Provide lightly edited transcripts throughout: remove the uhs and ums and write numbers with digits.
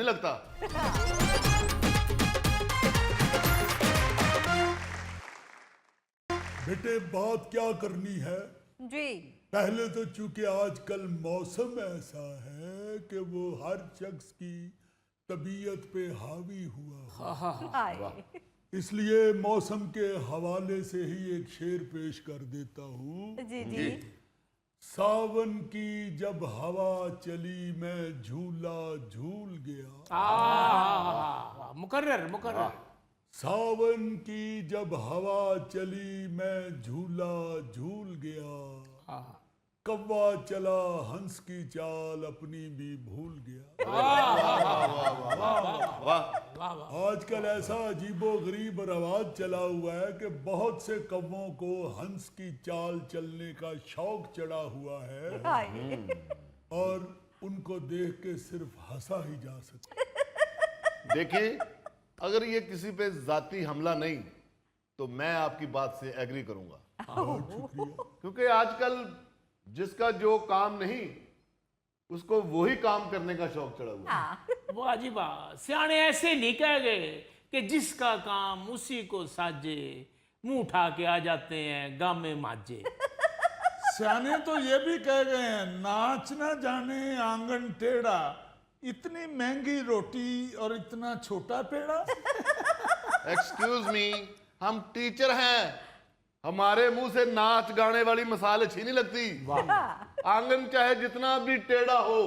नहीं लगता। बेटे बात क्या करनी है? जी पहले तो चूंकि आजकल मौसम ऐसा है कि वो हर शख्स की तबीयत पे हावी हुआ है, हाय इसलिए मौसम के हवाले से ही एक शेर पेश कर देता हूँ। जी जी सावन की जब हवा चली मैं झूला झूल गया। मुकर्रर मुकर्रर। सावन की जब हवा चली मैं झूला झूल गया। कौवा चला हंस की चाल अपनी भी भूल गया। वाह, आजकल ऐसा अजीबो गरीब रवाज चला हुआ है कि बहुत से कौवों को हंस की चाल चलने का शौक चढ़ा हुआ है हाय और उनको देख के सिर्फ हंसा ही जा सकता। देखिए, अगर ये किसी पे जाती हमला नहीं तो मैं आपकी बात से एग्री करूंगा, बहुत शुक्रिया। क्योंकि आजकल जिसका जो काम नहीं उसको वही काम करने का शौक चढ़ा हुआ है। वाह जी वाह, सियाने ऐसे नहीं कह गए कि जिसका काम उसी को साजे, मुंह उठा के आ जाते हैं गामे माजे। सियाने तो ये भी कह गए हैं, नाच ना जाने आंगन टेढ़ा, इतनी महंगी रोटी और इतना छोटा पेड़ा। एक्सक्यूज मी, हम टीचर हैं, हमारे मुंह से नाच गाने वाली मिसाल अच्छी नहीं लगती। आंगन चाहे जितना भी टेढ़ा हो,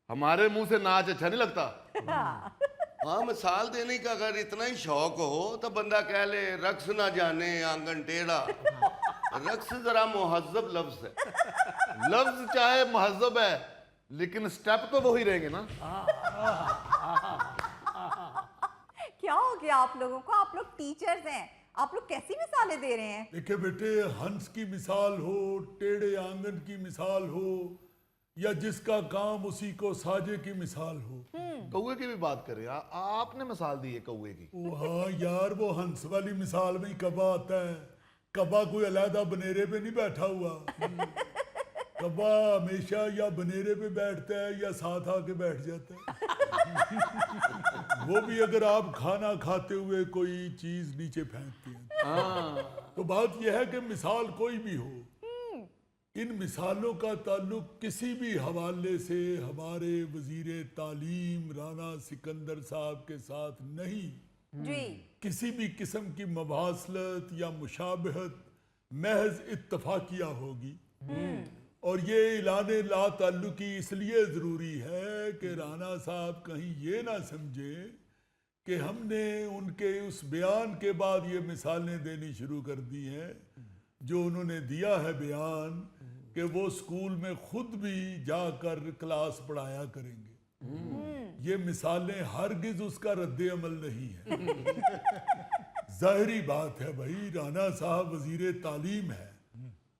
हमारे मुंह से नाच अच्छा नहीं लगता। हाँ, मिसाल देने का अगर इतना ही शौक हो तो बंदा कह ले रक्स ना जाने आंगन टेढ़ा। रक्स जरा मुहज्जब लफ्ज है। लफ्ज चाहे महजब है लेकिन स्टेप तो वही रहेंगे ना। क्या हो गया आप लोगों को? आप लोग टीचर्स हैं, आप लोग कैसी मिसालें दे रहे हैं? देखिए बेटे, हंस की मिसाल हो, टेढ़े आंगन की मिसाल हो, या जिसका काम उसी को साजे की मिसाल हो। कौवे की भी बात करें, आपने मिसाल दी है कौवे की। ओ हाँ यार, वो हंस वाली मिसाल में ही कब्बा आता है। कब्बा कोई अलहदा बनेरे पे नहीं बैठा हुआ। कब्बा हमेशा या बनेरे पे बैठता है या साथ आके बैठ जाता है। वो भी अगर आप खाना खाते हुए कोई चीज नीचे फेंकते हैं। तो बात यह है कि मिसाल कोई भी हो, इन मिसालों का ताल्लुक किसी भी हवाले से हमारे वजीर तालीम राना सिकंदर साहब के साथ नहीं। जी किसी भी किस्म की मबासलत या मुशाबहत महज इत्तफाकिया होगी। और ये इलाने ला ताल्लुकी इसलिए ज़रूरी है कि राना साहब कहीं ये ना समझे कि हमने उनके उस बयान के बाद ये मिसालें देनी शुरू कर दी हैं जो उन्होंने दिया है बयान कि वो स्कूल में खुद भी जाकर क्लास पढ़ाया करेंगे। ये मिसालें हरगिज उसका रद्द अमल नहीं है। जाहिरी बात है भाई, राना साहब वजीर तालीम है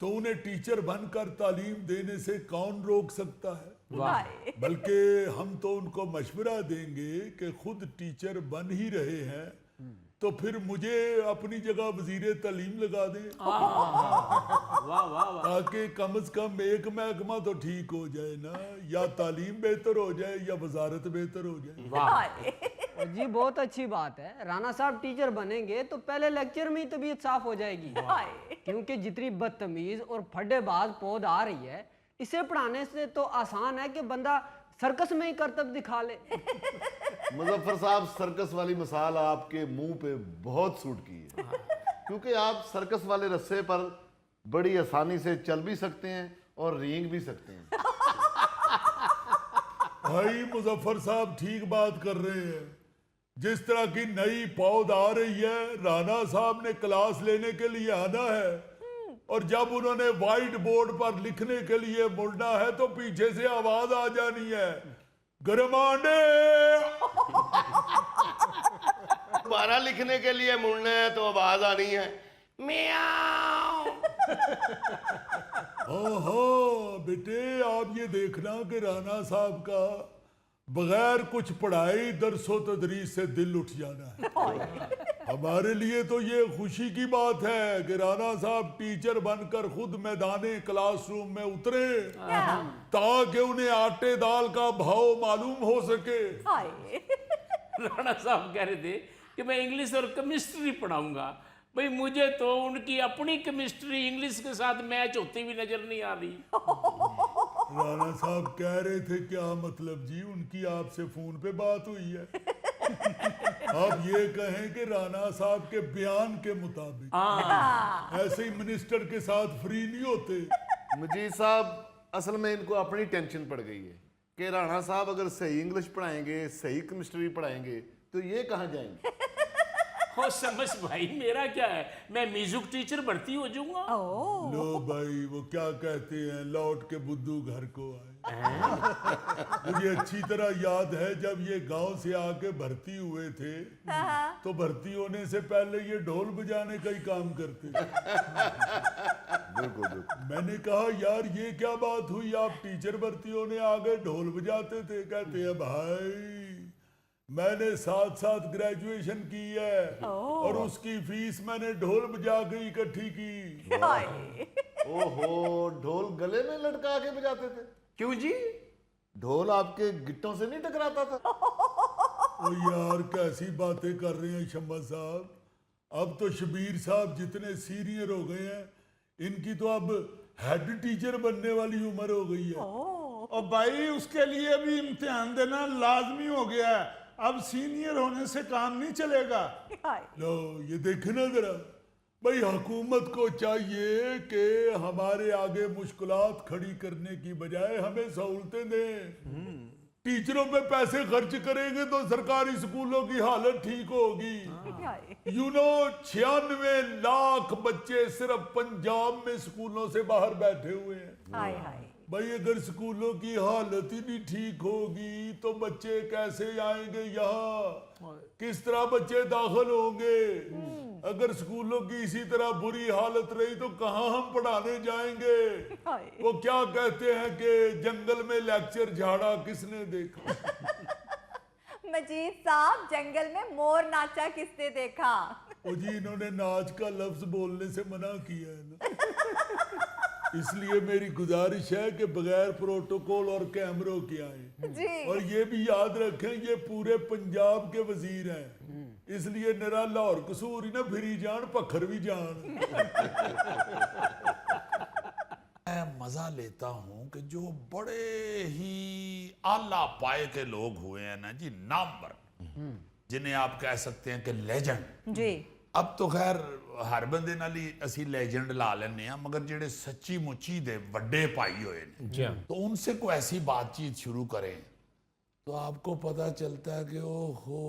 तो उन्हें टीचर बनकर तालीम देने से कौन रोक सकता है। हाय बल्कि हम तो उनको मशवरा देंगे कि खुद टीचर बन ही रहे हैं तो फिर मुझे अपनी जगह वजीर तालीम लगा दें, ताकि कम से कम एक महकमा तो ठीक हो जाए ना, या तालीम बेहतर हो जाए या वजारत बेहतर हो जाए। हाय और जी बहुत अच्छी बात है, राना साहब टीचर बनेंगे तो पहले लेक्चर में ही तबीयत साफ हो जाएगी। हाय क्योंकि जितनी बदतमीज और फड्डेबाज पौध आ रही है, इसे पढ़ाने से तो आसान है कि बंदा सर्कस में ही करतब दिखा ले। मुजफ्फर साहब, सर्कस वाली मिसाल आपके मुंह पे बहुत सूट की है, क्योंकि आप सर्कस वाले रस्से पर बड़ी आसानी से चल भी सकते हैं और रेंग भी सकते हैं। भाई मुजफ्फर साहब ठीक बात कर रहे हैं। जिस तरह की नई पौध आ रही है, राना साहब ने क्लास लेने के लिए आना है और जब उन्होंने व्हाइट बोर्ड पर लिखने के लिए मुड़ना है तो पीछे से आवाज आ जानी है, गरमांडे। दोबारा लिखने के लिए मुड़ना है तो आवाज आनी है, म्याऊं। हाँ बेटे, आप ये देखना कि राना साहब का बगैर कुछ पढ़ाई दरसो तदरीस से दिल उठ जाना है। हमारे लिए तो ये खुशी की बात है कि राणा साहब टीचर बनकर खुद मैदाने क्लासरूम में उतरे ताकि उन्हें आटे दाल का भाव मालूम हो सके। हाय राणा साहब कह रहे थे कि मैं इंग्लिश और केमिस्ट्री पढ़ाऊंगा। भाई मुझे तो उनकी अपनी केमिस्ट्री इंग्लिश के साथ मैच होती हुई नजर नहीं आ रही। राणा साहब कह रहे थे क्या मतलब जी, उनकी आपसे फोन पे बात हुई है? आप ये कहें कि राणा साहब के बयान के मुताबिक ऐसे ही मिनिस्टर के साथ फ्री नहीं होते। मजीद साहब, असल में इनको अपनी टेंशन पड़ गई है कि राणा साहब अगर सही इंग्लिश पढ़ाएंगे, सही केमिस्ट्री पढ़ाएंगे तो ये कहाँ जाएंगे? हो समझ भाई, मेरा क्या है, मैं म्यूजिक टीचर भर्ती हो जाऊंगा। लो भाई, वो क्या कहते हैं, लौट के बुद्धू घर को आए। मुझे अच्छी तरह याद है जब ये गांव से आके भर्ती हुए थे तो भर्ती होने से पहले ये ढोल बजाने का ही काम करते थे। बिल्कुल बिल्कुल। मैंने कहा यार ये क्या बात हुई, आप टीचर भर्ती होने आ गए ढोल बजाते थे? कहते हैं भाई मैंने साथ साथ ग्रेजुएशन की है और उसकी फीस मैंने ढोल बजा के इकट्ठी की। हाय ओहो, ढोल गले में लटका के बजाते थे? क्यों जी? ढोल आपके गिट्टों से नहीं टकराता था? ओ यार कैसी बातें कर रहे हैं शम्मा साहब, अब तो शबीर साहब जितने सीनियर हो गए हैं, इनकी तो अब हेड टीचर बनने वाली उम्र हो गई है। और भाई उसके लिए भी इम्तिहान देना लाजमी हो गया है, अब सीनियर होने से काम नहीं चलेगा। हाय लो ये देखे ना जरा, भाई हुकूमत को चाहिए कि हमारे आगे मुश्किलात खड़ी करने की बजाय हमें सहूलतें दें। टीचरों पे पैसे खर्च करेंगे तो सरकारी स्कूलों की हालत ठीक होगी। हाय 96 लाख बच्चे सिर्फ पंजाब में स्कूलों से बाहर बैठे हुए हैं। हाय हाय भाई अगर स्कूलों की हालत ही नहीं ठीक होगी तो बच्चे कैसे आएंगे यहाँ, किस तरह बच्चे दाखिल होंगे? अगर स्कूलों की इसी तरह बुरी हालत रही तो कहाँ हम पढ़ाने जाएंगे? हाय वो क्या कहते हैं कि जंगल में लेक्चर झाड़ा किसने देखा? मजीद साहब, जंगल में मोर नाचा किसने देखा? ओ जी, इन्होंने नाच का लफ्ज बोलने से मना किया है ना, इसलिए मेरी गुजारिश है कि बगैर प्रोटोकॉल और कैमरों के आए। जी और ये भी याद रखें ये पूरे पंजाब के वजीर हैं, इसलिए निरा लाहौर कसूर ही ना फिरी जान पखर भी जान। मैं मजा लेता हूं कि जो बड़े ही आला पाए के लोग हुए हैं ना जी, नामवर, जिन्हें आप कह सकते हैं कि लेजेंड। जी अब तो खैर हर बंदे नाल ही असी लेजेंड ला लेने हैं, मगर जेडे सच्ची मुच्ची दे वड्डे भाई होए ने तो उनसे कोई ऐसी बातचीत शुरू करें तो आपको पता चलता है कि ओहो